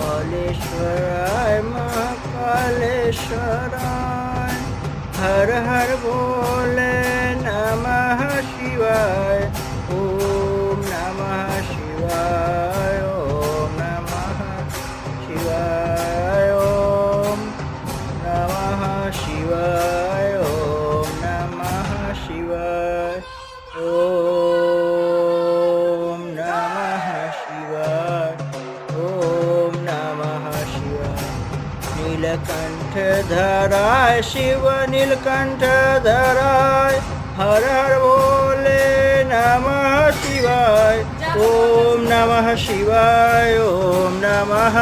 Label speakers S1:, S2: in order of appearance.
S1: कालेश्वराय महाकालेश्वराय हर हर बोले नमः शिवाय ओम नमः शिवाय ओम नमः शिवाय ओम नमः शिवाय ओम नमः शिवाय ओम नमः शिवाय ओम नमः शिवाय नीलकंठधराय शिव नीलकंठधराय हर हर बोले नमः शिवाय ओम नमः शिवाय ओम नमः